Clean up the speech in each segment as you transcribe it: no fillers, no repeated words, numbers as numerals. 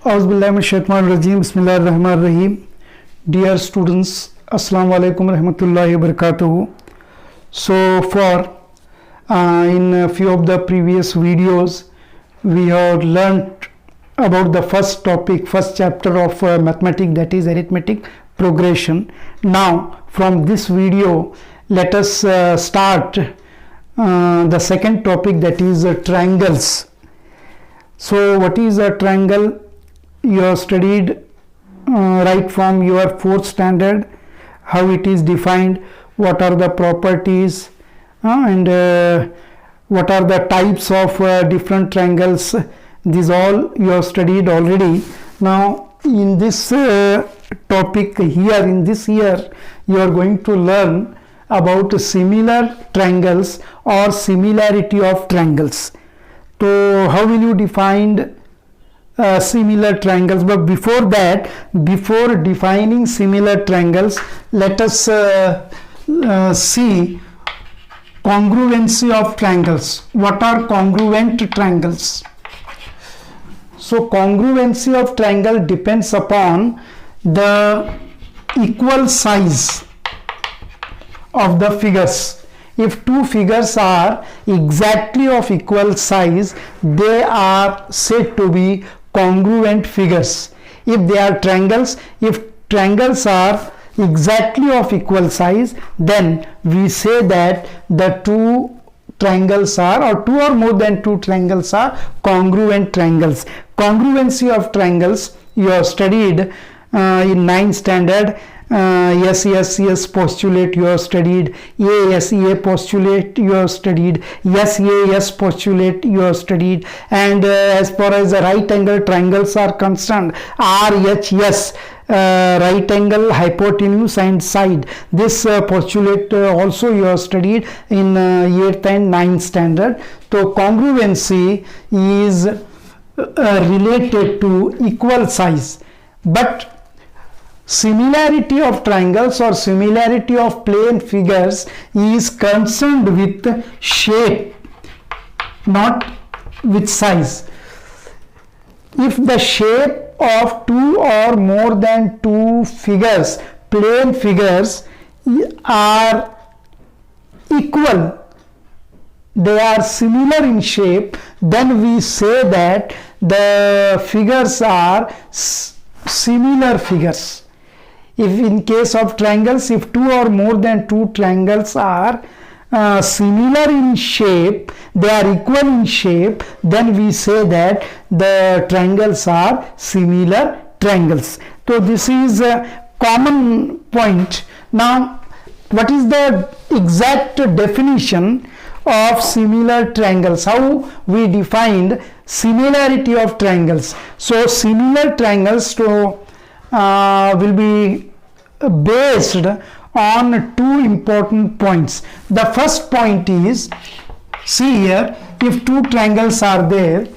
Auzubillahiminash-shaytanir-rajim. Bismillahir-rahmanir-rahim. Dear students, Assalamu alaikum rahmatullahi wa barakatuhu. So far, in a few of the previous videos, we have learnt about the first topic, first chapter of mathematics, that is arithmetic progression. Now, from this video, let us start the second topic, that is triangles. So, what is a triangle? You have studied right from your 4th standard how it is defined, what are the properties, and what are the types of different triangles. These all you have studied already. Now in this topic here, in this year, you are going to learn about similar triangles or similarity of triangles. So how will you define similar triangles? But before that, before defining similar triangles, let us see congruency of triangles. What are congruent triangles? So congruency of triangle depends upon the equal size of the figures. If two figures are exactly of equal size, they are said to be congruent figures. If they are triangles, if triangles are exactly of equal size, then we say that the two triangles are, or two or more than two triangles are congruent triangles. Congruency of triangles you have studied in 9th standard. yes postulate you have studied, A postulate you have studied, yes postulate you have studied, and as far as the right angle triangles are concerned, RHS, right angle, hypotenuse and side, this postulate also you have studied in 8th and 9th standard. So congruency is related to equal size, but similarity of triangles or similarity of plane figures is concerned with shape, not with size. If the shape of two or more than two figures, plane figures, are equal, they are similar in shape, then we say that the figures are similar figures. If in case of triangles, if two or more than two triangles are similar in shape, they are equal in shape, then we say that the triangles are similar triangles. So this is a common point. Now what is the exact definition of similar triangles? How we defined similarity of triangles? So similar triangles will be based on two important points. The first point is, see here, if two triangles are there,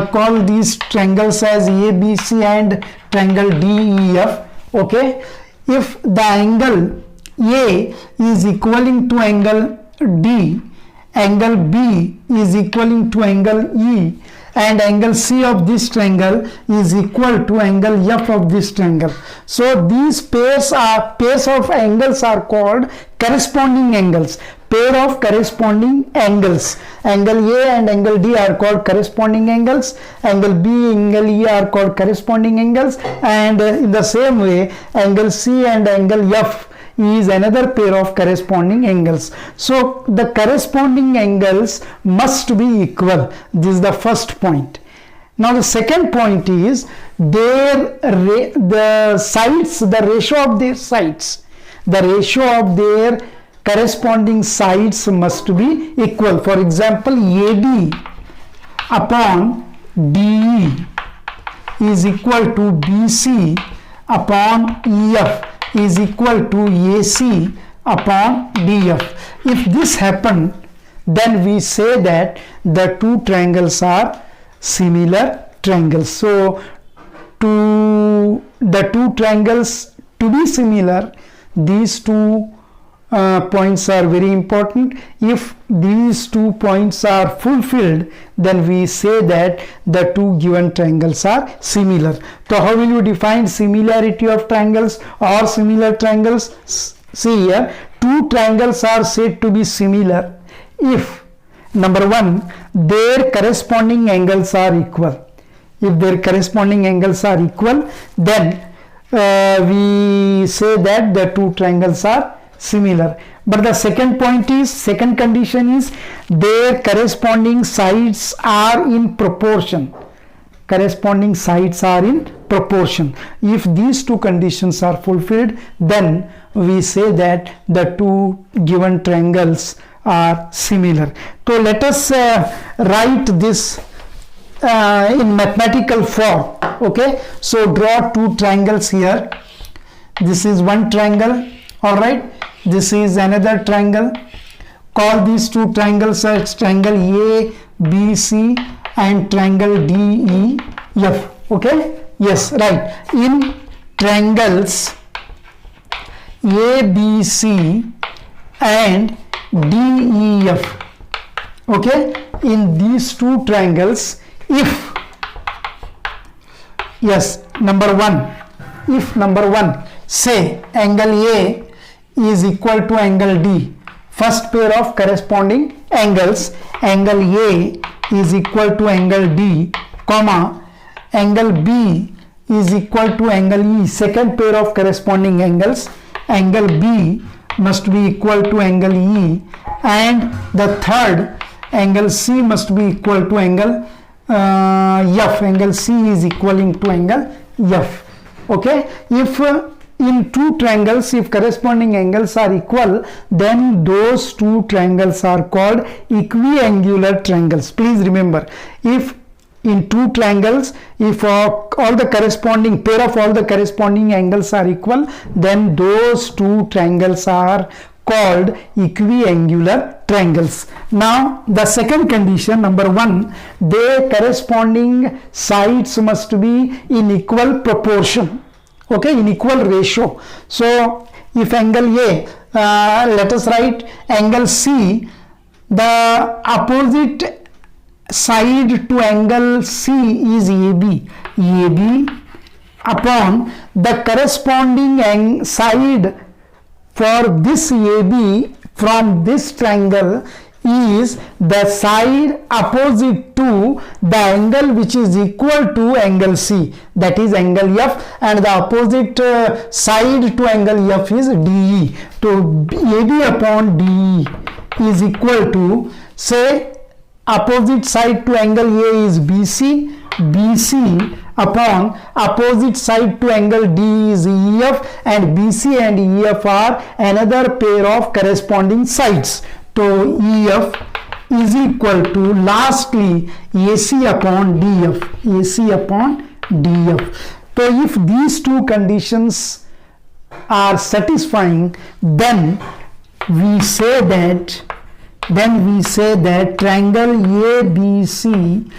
call these triangles as ABC and triangle DEF. Okay, if the angle A is equaling to angle D, angle B is equaling to angle E, and angle C of this triangle is equal to angle F of this triangle. So these pairs of angles are called corresponding angles. Pair of corresponding angles. Angle A and angle D are called corresponding angles. Angle B, angle E are called corresponding angles. And in the same way, angle C and angle F is another pair of corresponding angles. So the corresponding angles must be equal. This is the first point. Now the second point is the sides, the ratio of their sides. The ratio of their corresponding sides must be equal. For example, AD upon DE is equal to BC upon EF is equal to AC upon DF. If this happen, then we say that the two triangles are similar triangles. So to the two triangles to be similar, these two points are very important. If these 2 points are fulfilled, then we say that the 2 given triangles are similar. So how will you define similarity of triangles or similar triangles? See here, 2 triangles are said to be similar if, number 1, their corresponding angles are equal. If their corresponding angles are equal, then we say that the 2 triangles are similar. But the second condition is their corresponding sides are in proportion. Corresponding sides are in proportion. If these 2 conditions are fulfilled, then we say that the 2 given triangles are similar. So let us write this in mathematical form. Okay, so draw 2 triangles here. This is one triangle, all right. This is another triangle. Call these 2 triangles as triangle ABC and triangle DEF. Okay, yes, right. In triangles ABC and DEF, okay, in these 2 triangles, if, yes, number 1, if number 1, say angle A is equal to angle D, first pair of corresponding angles, angle A is equal to angle D, comma, angle B is equal to angle E, second pair of corresponding angles, angle B must be equal to angle E, and the third, angle C must be equal to angle F. Angle C is equaling to angle F. Okay, if in 2 triangles, if corresponding angles are equal, then those 2 triangles are called equiangular triangles. Please remember, if in 2 triangles, if all the corresponding pair of all the corresponding angles are equal, then those 2 triangles are called equiangular triangles. Now the second condition, number 1, their corresponding sides must be in equal proportion. Okay, in equal ratio. So if angle A, let us write angle C, the opposite side to angle C is AB. AB upon the corresponding side for this AB from this triangle is the side opposite to the angle which is equal to angle C, that is angle F, and the opposite side to angle F is DE. So AB upon DE is equal to, say, opposite side to angle A is BC, BC upon opposite side to angle D is EF, and BC and EF are another pair of corresponding sides. So EF is equal to, lastly, AC upon DF, AC upon DF. So if these 2 conditions are satisfying, then we say that triangle ABC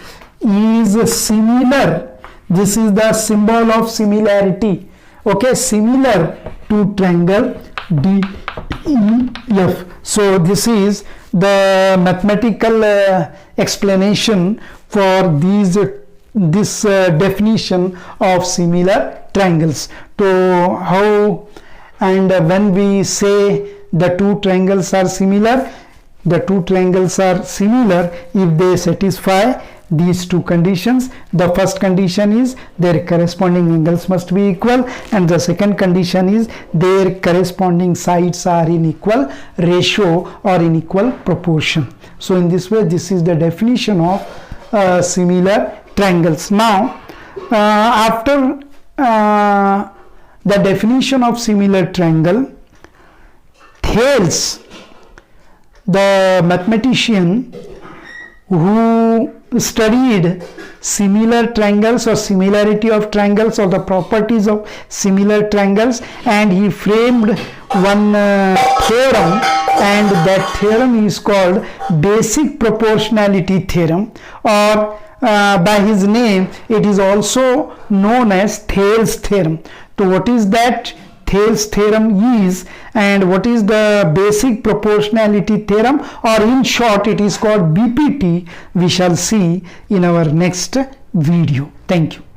is similar. This is the symbol of similarity. Okay, similar to triangle DEF. So this is the mathematical explanation for this definition of similar triangles. So how and when we say the 2 triangles are similar, the 2 triangles are similar if they satisfy these 2 conditions. The first condition is their corresponding angles must be equal, and the second condition is their corresponding sides are in equal ratio or in equal proportion. So in this way, this is the definition of similar triangles. Now after the definition of similar triangle, Thales, the mathematician who studied similar triangles or similarity of triangles or the properties of similar triangles, and he framed one theorem, and that theorem is called basic proportionality theorem, or by his name it is also known as Thales theorem. So what is that Thales theorem is, and what is the basic proportionality theorem, or in short it is called BPT. We shall see in our next video. Thank you.